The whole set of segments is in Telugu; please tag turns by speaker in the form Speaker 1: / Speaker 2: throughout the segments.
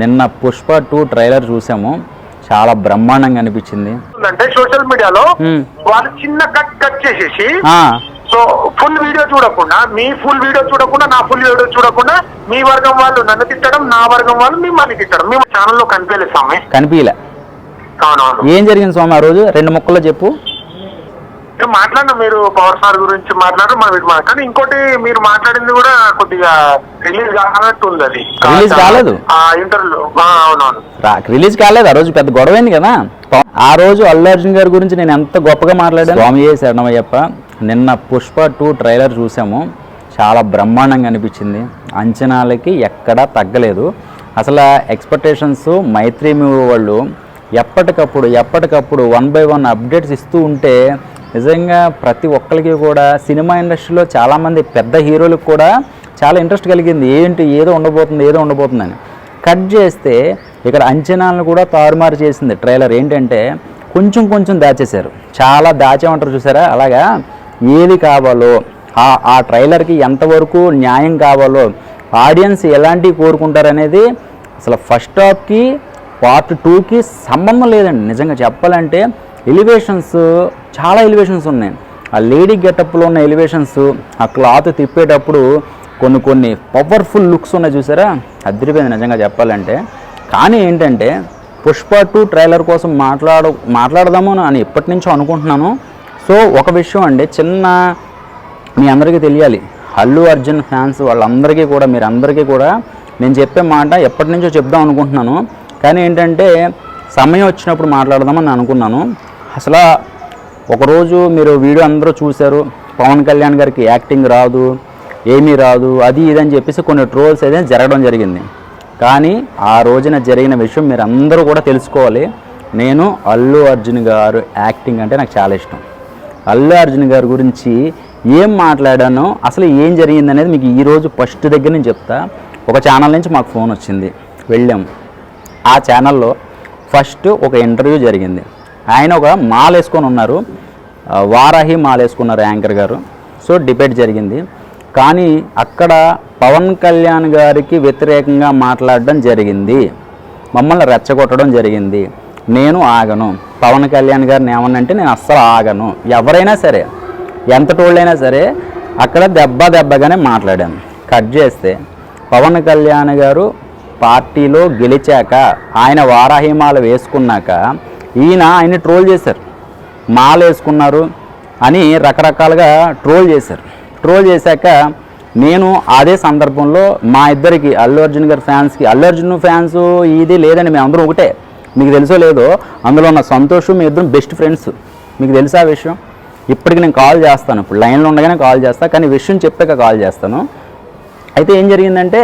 Speaker 1: నిన్న పుష్ప 2 ట్రైలర్ చూసాము. చాలా బ్రహ్మాండంగా అనిపించింది.
Speaker 2: అంటే సోషల్ మీడియాలో వాళ్ళు చిన్న కట్ చేసేసి సో ఫుల్ వీడియో చూడకుండా, మీ ఫుల్ వీడియో చూడకుండా, నా ఫుల్ వీడియో చూడకుండా, మీ వర్గం వాళ్ళు నన్ను తిట్టడం, నా వర్గం వాళ్ళు మిమ్మల్ని తిట్టడం. మేము ఛానల్లో కనిపించలేదు స్వామి.
Speaker 1: కనిపించలే.
Speaker 2: అవునవును.
Speaker 1: ఏం జరిగింది స్వామి ఆ రోజు? 2 ముక్కల్లో చెప్పు.
Speaker 2: మాట్లాడినా మీరు పవర్ స్టార్ గురించి మాట్లాడారు, మన వీటి కానీ ఇంకోటి మీరు మాట్లాడింది కూడా కొద్దిగా రిలీజ్ కానట్టు ఉంది. అది
Speaker 1: రిలీజ్ కాలేదు
Speaker 2: ఆ ఇంటర్వ్యూ. అవునవును,
Speaker 1: రిలీజ్ కాలేదు. ఆ రోజు పెద్ద గొడవ అయింది కదా. ఆ రోజు అల్లు అర్జున్ గారి గురించి నేను ఎంత గొప్పగా మాట్లాడాను. స్వామి శరణమయ్యప్ప. నిన్న పుష్ప 2 ట్రైలర్ చూసాము. చాలా బ్రహ్మాండంగా అనిపించింది. అంచనాలకి ఎక్కడా తగ్గలేదు. అసలు ఎక్స్పెక్టేషన్స్ మైత్రి మూవీ వాళ్ళు ఎప్పటికప్పుడు 1 by 1 అప్డేట్స్ ఇస్తూ ఉంటే నిజంగా ప్రతి ఒక్కరికి కూడా సినిమా ఇండస్ట్రీలో చాలామంది పెద్ద హీరోలకు కూడా చాలా ఇంట్రెస్ట్ కలిగింది. ఏదో ఉండబోతుందని. కట్ చేస్తే ఇక్కడ అంచనాలను కూడా తారుమారు చేసింది ట్రైలర్. ఏంటంటే కొంచెం దాచేశారు. చాలా దాచేమంటారు చూసారా, అలాగా ఏది కావాలో ఆ ట్రైలర్కి ఎంతవరకు న్యాయం కావాలో, ఆడియన్స్ ఎలాంటివి కోరుకుంటారనేది అసలు ఫస్ట్ హాఫ్కి పార్ట్ 2కి సంబంధం లేదండి. నిజంగా చెప్పాలంటే చాలా ఎలివేషన్స్ ఉన్నాయి. ఆ లేడీ గెటప్లో ఉన్న ఎలివేషన్స్, ఆ క్లాత్ తిప్పేటప్పుడు కొన్ని పవర్ఫుల్ లుక్స్ ఉన్నాయి చూసారా, అదిరిపోయింది నిజంగా చెప్పాలంటే. కానీ ఏంటంటే పుష్ప 2 ట్రైలర్ కోసం మాట్లాడదాము అని ఎప్పటి నుంచో అనుకుంటున్నాను. సో ఒక విషయం అండి, మీ అందరికీ తెలియాలి, అల్లు అర్జున్ ఫ్యాన్స్ వాళ్ళందరికీ కూడా, మీరందరికీ కూడా నేను చెప్పే మాట ఎప్పటి నుంచో చెప్దాం అనుకుంటున్నాను. కానీ ఏంటంటే సమయం వచ్చినప్పుడు మాట్లాడదామని అనుకున్నాను. అసలు ఒకరోజు మీరు వీడియో అందరూ చూశారు, పవన్ కళ్యాణ్ గారికి యాక్టింగ్ రాదు, ఏమీ రాదు, అది ఇదని చెప్పేసి కొన్ని ట్రోల్స్ అయితే జరగడం జరిగింది. కానీ ఆ రోజున జరిగిన విషయం మీరు అందరూ కూడా తెలుసుకోవాలి. నేను అల్లు అర్జున్ గారు యాక్టింగ్ అంటే నాకు చాలా ఇష్టం. అల్లు అర్జున్ గారి గురించి ఏం మాట్లాడానో, అసలు ఏం జరిగిందనేది మీకు ఈరోజు ఫస్ట్ దగ్గర నుంచి చెప్తా. ఒక ఛానల్ నుంచి మాకు ఫోన్ వచ్చింది, వెళ్ళాము. ఆ ఛానల్లో ఫస్ట్ ఒక ఇంటర్వ్యూ జరిగింది. ఆయన ఒక మాల వేసుకొని ఉన్నారు, వారాహి మాల వేసుకున్నారు యాంకర్ గారు. సో డిబేట్ జరిగింది. కానీ అక్కడ పవన్ కళ్యాణ్ గారికి వ్యతిరేకంగా మాట్లాడడం జరిగింది, మమ్మల్ని రెచ్చగొట్టడం జరిగింది. నేను ఆగను. పవన్ కళ్యాణ్ గారిని ఏమన్నంటే నేను అస్సలు ఆగను. ఎవరైనా సరే, ఎంత టోళ్ళైనా సరే అక్కడ దెబ్బగానే మాట్లాడాను. కట్ చేస్తే పవన్ కళ్యాణ్ గారు పార్టీలో గెలిచాక, ఆయన వారాహి మాల వేసుకున్నాక ఆయన ట్రోల్ చేశారు. మాల వేసుకున్నారు అని రకరకాలుగా ట్రోల్ చేశారు. ట్రోల్ చేశాక నేను అదే సందర్భంలో మా ఇద్దరికి, అల్లు అర్జున్ గారి ఫ్యాన్స్కి, అల్లు అర్జున్ ఫ్యాన్స్ ఇది లేదని మేము అందరం ఒకటే, మీకు తెలుసో లేదో, అందులో ఉన్న సంతోష్ మీ ఇద్దరం బెస్ట్ ఫ్రెండ్స్. మీకు తెలుసా ఆ విషయం? ఇప్పటికి నేను కాల్ చేస్తాను, ఇప్పుడు లైన్లో ఉండగానే కాల్ చేస్తాను, కానీ విషయం చెప్పాక కాల్ చేస్తాను. అయితే ఏం జరిగిందంటే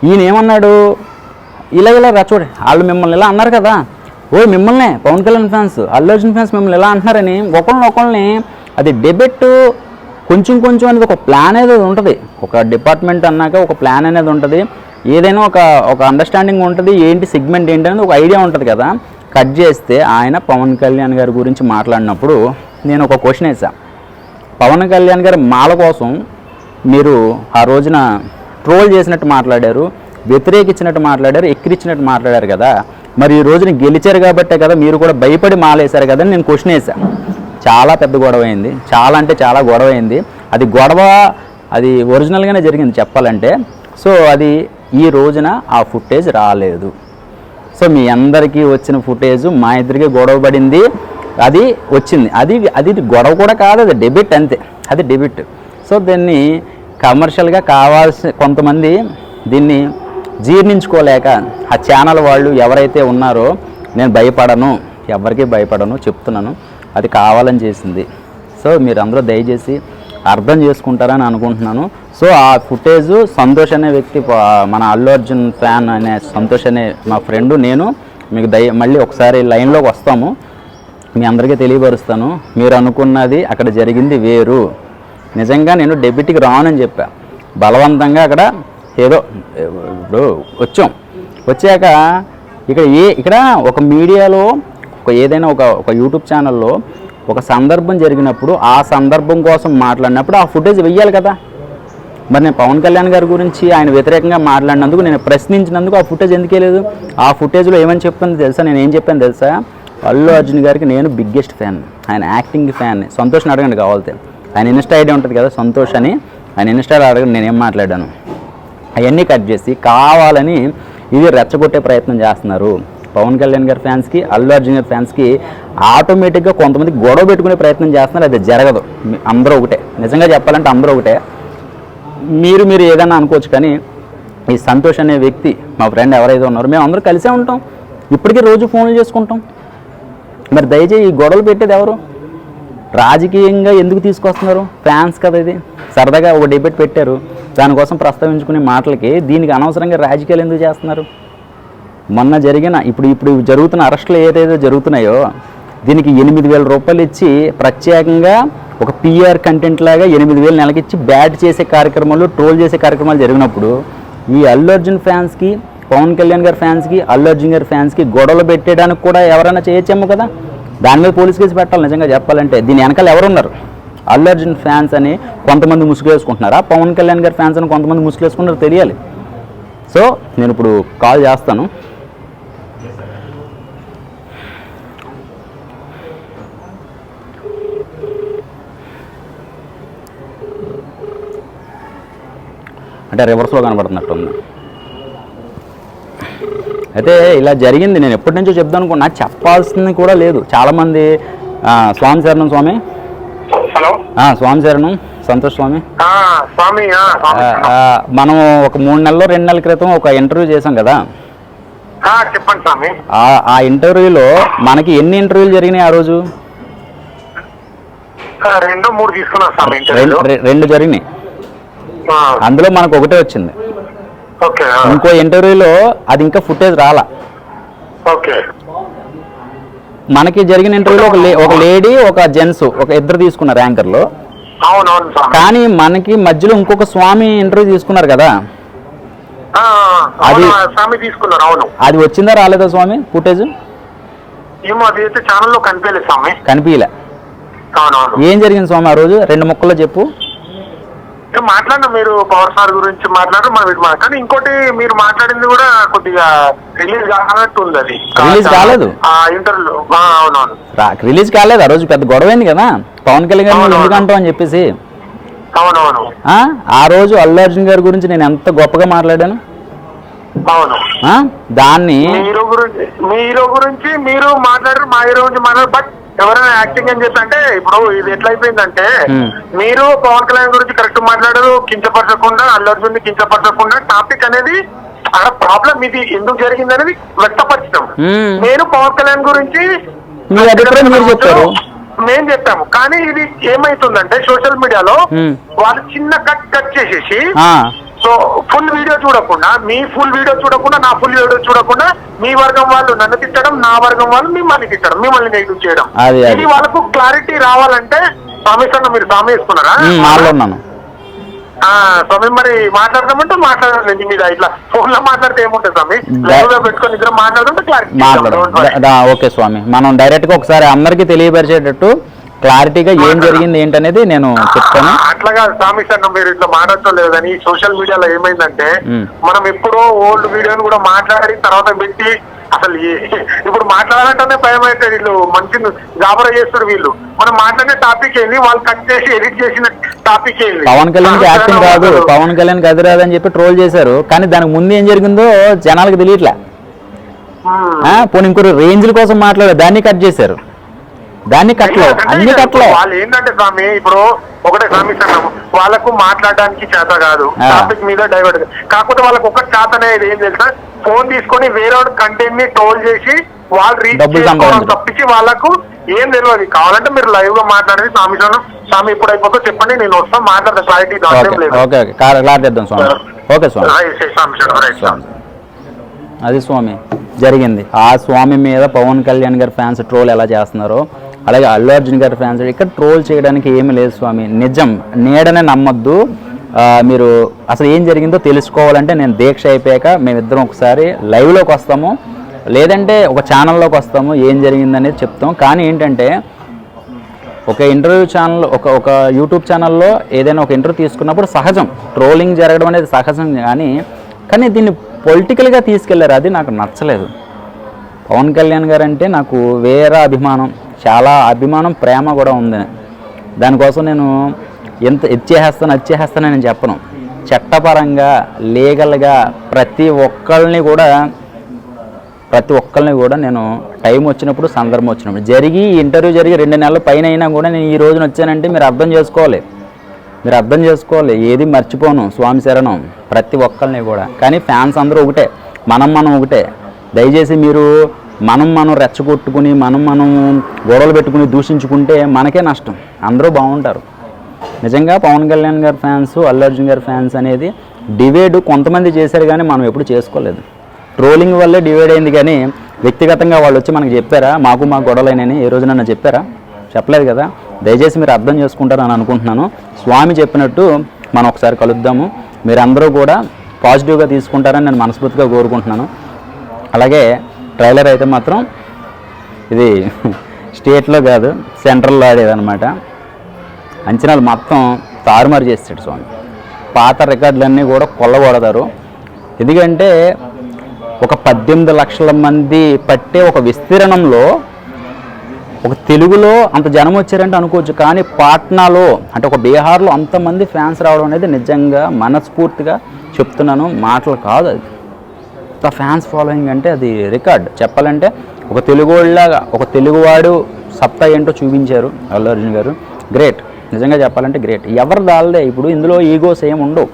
Speaker 1: ఈయన ఏమన్నాడు, ఇలా రచ్చోడే, వాళ్ళు మిమ్మల్ని ఇలా అన్నారు కదా, మిమ్మల్నే పవన్ కళ్యాణ్ ఫ్యాన్స్, అల్లు అర్జున్ ఫ్యాన్స్ మిమ్మల్ని ఇలా అంటున్నారని ఒకళ్ళని అది డెబెట్ కొంచెం అనేది ఒక ప్లాన్ అనేది ఉంటుంది. ఒక డిపార్ట్మెంట్ అన్నాక ఒక ప్లాన్ అనేది ఉంటుంది, ఏదైనా ఒక అండర్స్టాండింగ్ ఉంటుంది, ఏంటి సెగ్మెంట్ ఏంటి అనేది ఒక ఐడియా ఉంటుంది కదా. కట్ చేస్తే ఆయన పవన్ కళ్యాణ్ గారి గురించి మాట్లాడినప్పుడు నేను ఒక క్వశ్చన్ వేసాను. పవన్ కళ్యాణ్ గారి మాల కోసం మీరు ఆ రోజున ట్రోల్ చేసినట్టు మాట్లాడారు, వ్యతిరేకించినట్టు మాట్లాడారు, ఎక్కిరించినట్టు మాట్లాడారు కదా, మరి ఈ రోజున గెలిచారు కాబట్టే కదా మీరు కూడా భయపడి మాలేశారు కదా అని నేను క్వశ్చన్ వేసాను. చాలా పెద్ద గొడవ అయింది, చాలా అంటే చాలా గొడవ అయింది. అది ఒరిజినల్గానే జరిగింది చెప్పాలంటే. సో అది ఈ రోజున ఆ ఫుటేజ్ రాలేదు. సో మీ అందరికీ వచ్చిన ఫుటేజ్ మా ఇద్దరికి గొడవ పడింది, అది వచ్చింది. అది గొడవ కూడా కాదు, అది డెబిట్ అంతే, అది డెబిట్. సో దీన్ని కమర్షియల్గా కొంతమంది దీన్ని జీర్ణించుకోలేక ఆ ఛానల్ వాళ్ళు ఎవరైతే ఉన్నారో, నేను భయపడను, ఎవరికి భయపడను చెప్తున్నాను, అది కావాలని చేసింది. సో మీరు అందరూ దయచేసి అర్థం చేసుకుంటారని అనుకుంటున్నాను. సో ఆ ఫుటేజ్ సంతోష్ అనే వ్యక్తి, మన అల్లు అర్జున్ ఫ్యాన్ అనే సంతోష్ అనే మా ఫ్రెండు, నేను మీకు మళ్ళీ ఒకసారి లైన్లోకి వస్తాము, మీ అందరికీ తెలియపరుస్తాను. మీరు అనుకున్నది అక్కడ జరిగింది వేరు. నిజంగా నేను డెబ్యూటీకి రానని చెప్పా, బలవంతంగా అక్కడ ఏదో ఇప్పుడు వచ్చాక ఇక్కడ ఒక మీడియాలో ఏదైనా ఒక యూట్యూబ్ ఛానల్లో ఒక సందర్భం జరిగినప్పుడు ఆ సందర్భం కోసం మాట్లాడినప్పుడు ఆ ఫుటేజ్ వెయ్యాలి కదా. మరి నేను పవన్ కళ్యాణ్ గారి గురించి ఆయన వ్యతిరేకంగా మాట్లాడినందుకు, నేను ప్రశ్నించినందుకు ఆ ఫుటేజ్ ఎందుకు లేదు? ఆ ఫుటేజ్లో ఏమని చెప్పింది తెలుసా? నేను ఏం చెప్పాను తెలుసా? అల్లు అర్జున్ గారికి నేను బిగ్గెస్ట్ ఫ్యాన్, ఆయన యాక్టింగ్ ఫ్యాన్. సంతోష్ని అడగండి కావాలితే, ఆయన ఇన్స్టా ఐడి ఉంటుంది కదా సంతోష్ అని, ఆయన ఇన్స్టాలో అడగండి నేనేం మాట్లాడాను. అవన్నీ కట్ చేసి కావాలని ఇది రెచ్చగొట్టే ప్రయత్నం చేస్తున్నారు. పవన్ కళ్యాణ్ గారి ఫ్యాన్స్కి, అల్లు అర్జున్ గారి ఫ్యాన్స్కి ఆటోమేటిక్గా కొంతమంది గొడవ పెట్టుకునే ప్రయత్నం చేస్తున్నారు. అది జరగదు. అందరూ ఒకటే, నిజంగా చెప్పాలంటే అందరూ ఒకటే. మీరు ఏదైనా అనుకోవచ్చు, కానీ ఈ సంతోష్ అనే వ్యక్తి, మా ఫ్రెండ్ ఎవరైతే ఉన్నారో, మేము అందరూ కలిసే ఉంటాం, ఇప్పటికీ రోజు ఫోన్లు చేసుకుంటాం. మరి దయచేసి ఈ గొడవలు పెట్టేది ఎవరు? రాజకీయంగా ఎందుకు తీసుకొస్తున్నారు? ఫ్యాన్స్ కదా, ఇది సరదాగా ఒక డిబేట్ పెట్టారు, దానికోసం ప్రస్తావించుకునే మాటలకి దీనికి అనవసరంగా రాజకీయాలు ఎందుకు చేస్తున్నారు? మొన్న జరిగిన ఇప్పుడు జరుగుతున్న అరెస్టులు ఏదైతే జరుగుతున్నాయో దీనికి 8,000 రూపాయలు ఇచ్చి ప్రత్యేకంగా ఒక పిఆర్ కంటెంట్ లాగా 8,000 నెలకిచ్చి బ్యాట్ చేసే కార్యక్రమాలు, ట్రోల్ చేసే కార్యక్రమాలు జరిగినప్పుడు ఈ అల్లు అర్జున్ ఫ్యాన్స్కి, పవన్ కళ్యాణ్ గారి ఫ్యాన్స్కి, అల్లు అర్జున్ గారి ఫ్యాన్స్కి గొడవలు పెట్టడానికి కూడా ఎవరైనా చేయొచ్చేమో కదా. దాని మీద పోలీస్ కేసు పెట్టాలి. నిజంగా చెప్పాలంటే దీని వెనకాల ఎవరున్నారు? అల్లు అర్జున్ ఫ్యాన్స్ అని కొంతమంది ముసుగు వేసుకుంటున్నారా, పవన్ కళ్యాణ్ గారి ఫ్యాన్స్ అని కొంతమంది ముసుగు వేసుకుంటారో తెలియాలి. సో నేను ఇప్పుడు కాల్ చేస్తాను. అంటే రివర్స్లో కనబడుతున్నట్టుంది. అయితే ఇలా జరిగింది, నేను ఎప్పటి నుంచో చెప్దాం అనుకున్నా, చెప్పాల్సింది కూడా లేదు. చాలామంది స్వామి శరణం స్వామి.
Speaker 2: హలో,
Speaker 1: స్వామి శరణం, సంతోష్ స్వామి.
Speaker 2: స్వామి,
Speaker 1: మనం ఒక 3 నెలలు 2 నెలల క్రితం ఒక ఇంటర్వ్యూ చేసాం కదా.
Speaker 2: చెప్పండి స్వామి.
Speaker 1: ఆ ఇంటర్వ్యూలో మనకి ఎన్ని ఇంటర్వ్యూలు జరిగినాయి ఆ రోజు?
Speaker 2: 2-3 తీసుకున్నా స్వామి.
Speaker 1: 2 జరిగినాయి. అందులో మనకు ఒకటే వచ్చింది. ఇంకో ఇంటర్వ్యూలో అది ఇంకా ఫుటేజ్ రాలా. మనకి జరిగిన ఇంటర్వ్యూలో ఒక లేడీ, ఒక జెంట్స్, ఒక ఇద్దరు తీసుకున్నారు యాంకర్లు. కానీ మనకి మధ్యలో ఇంకొక స్వామి ఇంటర్వ్యూ తీసుకున్నారు కదా, అది వచ్చిందా రాలేదా స్వామి ఫుటేజ్? కనిపించలే. ఏం జరిగింది స్వామి ఆ రోజు? 2 ముక్కల్లో చెప్పు.
Speaker 2: మాట్లాడినా, మీరు పవర్ స్టార్ గురించి మాట్లాడారు, మనం ఇటు కానీ ఇంకోటి మీరు మాట్లాడింది కూడా కొద్దిగా రిలీజ్ కానట్టు ఉంది. అది
Speaker 1: రిలీజ్ కాలేదు
Speaker 2: ఇంటర్వ్యూ. అవునవును,
Speaker 1: రిలీజ్ కాలేదు. ఆ రోజు పెద్ద గొడవైంది కదా పవన్ కళ్యాణ్ గారు ఎందుకు అంటాం అని చెప్పేసి.
Speaker 2: అవునవును,
Speaker 1: ఆ రోజు అల్లు అర్జున్ గారి గురించి నేను ఎంత గొప్పగా మాట్లాడాను.
Speaker 2: అవును,
Speaker 1: దాన్ని
Speaker 2: హీరో గురించి మీరు మాట్లాడారు, మా హీరో గురించి మాట్లాడారు. బట్ ఎవరైనా యాక్టింగ్ అని చెప్పి అంటే ఇప్పుడు ఇది ఎట్లయిపోయిందంటే, మీరు పవన్ కళ్యాణ్ గురించి కరెక్ట్ మాట్లాడారు, కించపరచకుండా, అల్లు అర్జున్ కించపరచకుండా టాపిక్ అనేది అక్కడ ప్రాబ్లం ఇది ఎందుకు జరిగింది అనేది వ్యక్తపరిచాం. నేను పవన్ కళ్యాణ్ గురించి మేము చెప్పాము, కానీ ఇది ఏమైతుందంటే సోషల్ మీడియాలో వాళ్ళు చిన్న కట్ చేసేసి, సో ఫుల్ వీడియో చూడకుండా, మీ ఫుల్ వీడియో చూడకుండా, నా ఫుల్ వీడియో చూడకుండా, మీ వర్గం వాళ్ళు నన్ను తిట్టడం, నా వర్గం వాళ్ళు మిమ్మల్ని తిట్టడం, మిమ్మల్ని నెగిటివ్ చేయడం. ఇది వాళ్ళకు క్లారిటీ రావాలంటే స్వామి సార్ మీరు స్వామి వేసుకున్నారా? స్వామి మరి మాట్లాడదామంటే మాట్లాడాలి మీద ఇట్లా ఫోన్ లో మాట్లాడితే ఏముంటుంది స్వామి? లైవ్ లో పెట్టుకొని ఇద్దరు మాట్లాడుతుంటే క్లారిటీ.
Speaker 1: ఓకే స్వామి, మనం డైరెక్ట్ గా ఒకసారి అందరికీ తెలియపరిచేటట్టు క్లారిటీగా ఏం జరిగింది ఏంటనేది నేను చెప్తాను.
Speaker 2: అట్లాగా స్వామి సార్ మీరు ఇట్లా మాట్లాడటం కానీ సోషల్ మీడియాలో ఏమైందంటే, మనం ఎప్పుడో ఓల్డ్ వీడియోని కూడా మాట్లాడి తర్వాత పెట్టి, అసలు ఇప్పుడు మాట్లాడాలంటేనే భయం అయితే వీళ్ళు మంచి జాబరా చేస్తారు. వీళ్ళు మనం మాట్లాడే టాపిక్ ఏంది, వాళ్ళు కట్ చేసి ఎడిట్ చేసిన టాపిక్ ఏంది?
Speaker 1: పవన్ కళ్యాణ్ యాక్టింగ్ రాదు, పవన్ కళ్యాణ్ అది రాదు అని చెప్పి ట్రోల్ చేశారు. కానీ దానికి ముందు ఏం జరిగిందో జనాలకు తెలియట్లే. పోనీ ఇంకో రేంజ్ల కోసం మాట్లాడారు, దాన్ని కట్ చేశారు. దాన్ని కట్లో అన్ని కట్లో
Speaker 2: వాళ్ళు ఏంటంటే స్వామి, ఇప్పుడు ఒకటే స్వామి సార్, వాళ్ళకు మాట్లాడడానికి చేత కాదు, టాపిక్ మీద డైవర్ట్. కాకపోతే వాళ్ళకు ఒక చేత అనేది ఏం తెలుసా, ఫోన్ తీసుకొని వేరే కంటెంట్ ని ట్రోల్ చేసి వాళ్ళు రీచ్ చేసుకోవడం తప్పించి వాళ్ళకు ఏం తెలియదు. కావాలంటే మీరు లైవ్ గా మాట్లాడేది స్వామి సార్, స్వామి ఇప్పుడు అయిపోతే చెప్పండి, నేను వస్తాను మాట్లాడతా, క్లారిటీ
Speaker 1: లేదు. అది స్వామి జరిగింది. ఆ స్వామి మీద పవన్ కళ్యాణ్ గారి ఫ్యాన్స్ ట్రోల్ ఎలా చేస్తున్నారో, అలాగే అల్లు అర్జున్ గారి ఫ్యాన్స్ ఇక్కడ ట్రోల్ చేయడానికి ఏమీ లేదు స్వామి. నిజం నీడనే నమ్మొద్దు. మీరు అసలు ఏం జరిగిందో తెలుసుకోవాలంటే నేను దీక్ష అయిపోయాక మేమిద్దరం ఒకసారి లైవ్లోకి వస్తాము, లేదంటే ఒక ఛానల్లోకి వస్తాము, ఏం జరిగిందనేది చెప్తాం. కానీ ఏంటంటే ఒక ఇంటర్వ్యూ ఛానల్ ఒక యూట్యూబ్ ఛానల్లో ఏదైనా ఒక ఇంటర్వ్యూ తీసుకున్నప్పుడు సహజం, ట్రోలింగ్ జరగడం అనేది సహజం. కానీ దీన్ని పొలిటికల్గా తీసుకెళ్లారు, అది నాకు నచ్చలేదు. పవన్ కళ్యాణ్ గారు అంటే నాకు వేరే అభిమానం, చాలా అభిమానం, ప్రేమ కూడా ఉంది. దానికోసం నేను ఎంత ఇచ్చేస్తానని నేను చెప్పను. చట్టపరంగా లీగల్గా ప్రతి ఒక్కళ్ళని కూడా నేను టైం వచ్చినప్పుడు, సందర్భం వచ్చినప్పుడు ఇంటర్వ్యూ జరిగి 2 నెలల పైన అయినా కూడా నేను ఈ రోజున వచ్చానంటే మీరు అర్థం చేసుకోవాలి. ఏది మర్చిపోను, స్వామి శరణం ప్రతి ఒక్కళ్ళని కూడా. కానీ ఫ్యాన్స్ అందరూ ఒకటే, మనం ఒకటే. దయచేసి మీరు మనం రెచ్చగొట్టుకుని మనం గొడవలు పెట్టుకుని దూషించుకుంటే మనకే నష్టం. అందరూ బాగుంటారు. నిజంగా పవన్ కళ్యాణ్ గారి ఫ్యాన్స్, అల్లు అర్జున్ గారి ఫ్యాన్స్ అనేది డివైడ్ కొంతమంది చేశారు, కానీ మనం ఎప్పుడు చేసుకోలేదు. ట్రోలింగ్ వల్లే డివైడ్ అయింది. కానీ వ్యక్తిగతంగా వాళ్ళు వచ్చి మనకు చెప్పారా మాకు గొడవలైనని ఏ రోజునన్నా చెప్పారా? చెప్పలేదు కదా. దయచేసి మీరు అర్థం చేసుకుంటారని అనుకుంటున్నాను. స్వామి చెప్పినట్టు మనం ఒకసారి కలుద్దాము. మీరందరూ కూడా పాజిటివ్గా తీసుకుంటారని నేను మనస్ఫూర్తిగా కోరుకుంటున్నాను. అలాగే ట్రైలర్ అయితే మాత్రం ఇది స్టేట్లో కాదు, సెంట్రల్లో ఆడేదన్నమాట. అంచనాలు మొత్తం తారుమారు చేస్తాడు స్వామి. పాత రికార్డులన్నీ కూడా కొల్లగొడతారు. ఎందుకంటే ఒక 18 లక్షల మంది పట్టే ఒక విస్తీర్ణంలో ఒక తెలుగులో అంత జనం వచ్చారంటే అనుకోవచ్చు. కానీ పాట్నాలో అంటే ఒక బీహార్లో అంతమంది ఫ్యాన్స్ రావడం అనేది నిజంగా మనస్ఫూర్తిగా చెప్తున్నాను, మాటలు కాదు. అది అంత ఫ్యాన్స్ ఫాలోయింగ్ అంటే అది రికార్డ్. చెప్పాలంటే ఒక తెలుగువాడిలాగా ఒక తెలుగువాడు సత్తా ఏంటో చూపించారు అల్లు అర్జున్ గారు. గ్రేట్, నిజంగా చెప్పాలంటే గ్రేట్. ఎవరు దాల్దే ఇప్పుడు ఇందులో ఈగోస్ ఏమి ఉండవు.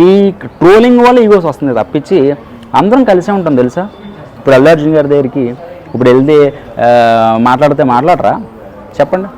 Speaker 1: ఈ ట్రోలింగ్ వల్ల ఈగోస్ వస్తుంది తప్పించి అందరం కలిసే ఉంటాం తెలుసా. ఇప్పుడు అల్లు అర్జున్ గారి దగ్గరికి ఇప్పుడు వెళ్తే మాట్లాడరా చెప్పండి.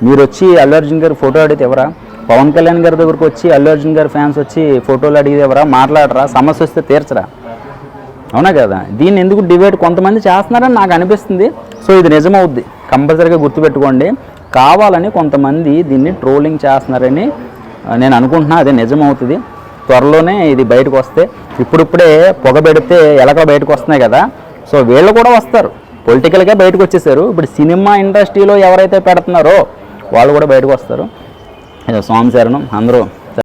Speaker 1: మీరు వచ్చి అల్లు అర్జున్ గారి ఫోటో అడిగితే ఎవరా? పవన్ కళ్యాణ్ గారి దగ్గరకు వచ్చి అల్లు అర్జున్ గారి ఫ్యాన్స్ వచ్చి ఫోటోలు అడిగితే ఎవరా? మాట్లాడరా? సమస్య వస్తే తీర్చరా? అవునా కదా. దీన్ని ఎందుకు డిబేట్ కొంతమంది చేస్తున్నారని నాకు అనిపిస్తుంది. సో ఇది నిజమవుద్ది, కంపల్సరీగా గుర్తుపెట్టుకోండి. కావాలని కొంతమంది దీన్ని ట్రోలింగ్ చేస్తున్నారని నేను అనుకుంటున్నా. అదే నిజమవుతుంది. త్వరలోనే ఇది బయటకు వస్తే, ఇప్పుడిప్పుడే పొగ పెడితే ఎలకలు బయటకు వస్తున్నాయి కదా. సో వీళ్ళు కూడా వస్తారు, పొలిటికల్గా బయటకు వచ్చేసారు. ఇప్పుడు సినిమా ఇండస్ట్రీలో ఎవరైతే పెడుతున్నారో వాళ్ళు కూడా బయటకు వస్తారు. స్వామి శరణం. అందరూ